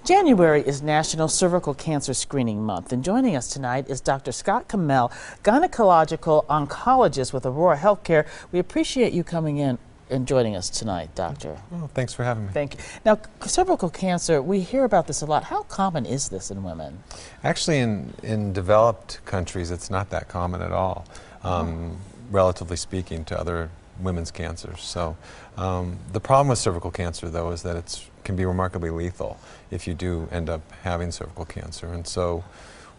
January is National Cervical Cancer Screening Month, and joining us tonight is Dr. Scott Kamel, gynecological oncologist with Aurora Healthcare. We appreciate you coming in and joining us tonight, Doctor. Well, thanks for having me. Thank you. Now, cervical cancer, we hear about this a lot. How common is this in women? Actually, in developed countries, it's not that common at all, relatively speaking to other women's cancers. So the problem with cervical cancer, though, is that it can be remarkably lethal if you do end up having cervical cancer. And so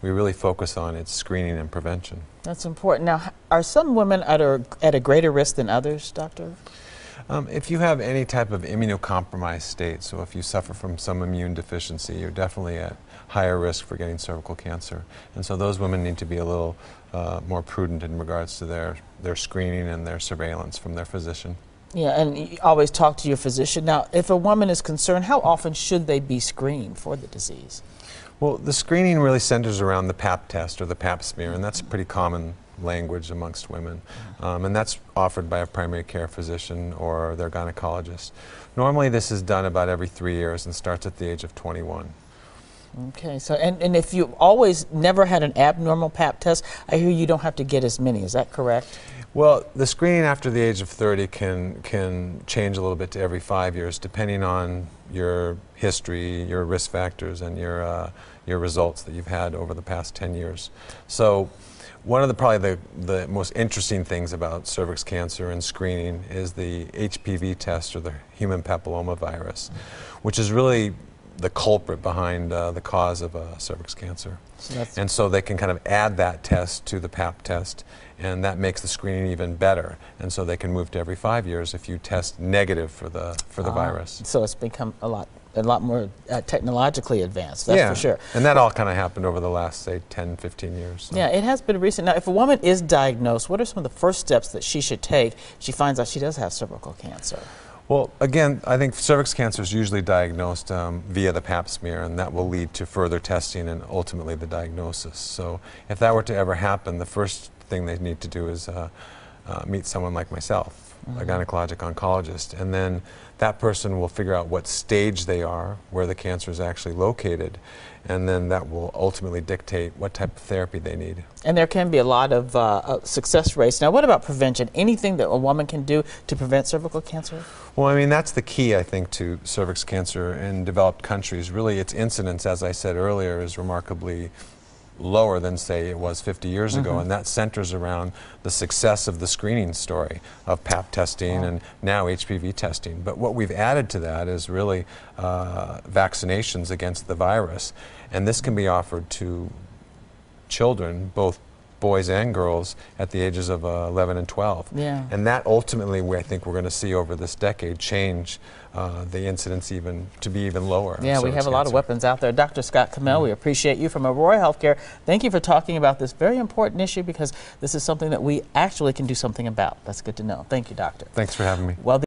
we really focus on its screening and prevention. That's important. Now, are some women at a greater risk than others, Doctor? If you have any type of immunocompromised state, so if you suffer from some immune deficiency, you're definitely at higher risk for getting cervical cancer. And so those women need to be a little more prudent in regards to their screening and their surveillance from their physician. Yeah, and you always talk to your physician. Now, if a woman is concerned, how often should they be screened for the disease? Well, the screening really centers around the Pap test or the Pap smear, and that's pretty common language amongst women. And that's offered by a primary care physician or their gynecologist. Normally this is done about every 3 years and starts at the age of 21. Okay, so and if you've always never had an abnormal Pap test, I hear you don't have to get as many. Is that correct? Well, the screening after the age of 30 can change a little bit to every 5 years, depending on your history, your risk factors, and your results that you've had over the past 10 years. So one of probably the most interesting things about cervix cancer and screening is the HPV test, or the human papillomavirus, which is really the culprit behind the cause of cervix cancer. And so they can kind of add that test to the Pap test, and that makes the screening even better. And so they can move to every 5 years if you test negative for the virus. So it's become a lot more technologically advanced, that's for sure. And that all kind of happened over the last, say, 10, 15 years. So. Yeah, it has been recent. Now, if a woman is diagnosed, what are some of the first steps that she should take if she finds out she does have cervical cancer? Well, again, I think cervix cancer is usually diagnosed via the Pap smear, and that will lead to further testing and ultimately the diagnosis. So if that were to ever happen, the first thing they need to do is meet someone like myself, a gynecologic oncologist, and then that person will figure out what stage they are, where the cancer is actually located, and then that will ultimately dictate what type of therapy they need. And there can be a lot of success rates. Now, what about prevention? Anything that a woman can do to prevent cervical cancer? Well, I mean, that's the key, I think, to cervix cancer in developed countries. Really, its incidence, as I said earlier, is remarkably lower than, say, it was 50 years ago, and that centers around the success of the screening story of Pap testing and now HPV testing. But what we've added to that is really vaccinations against the virus, and this can be offered to children, both boys and girls, at the ages of 11 and 12. Yeah. And that ultimately, I think we're going to see over this decade change the incidence to be even lower. Yeah, we have a lot of weapons out there. Dr. Scott Kamel, we appreciate you from Aurora Healthcare. Thank you for talking about this very important issue, because this is something that we actually can do something about. That's good to know. Thank you, Doctor. Thanks for having me. Well,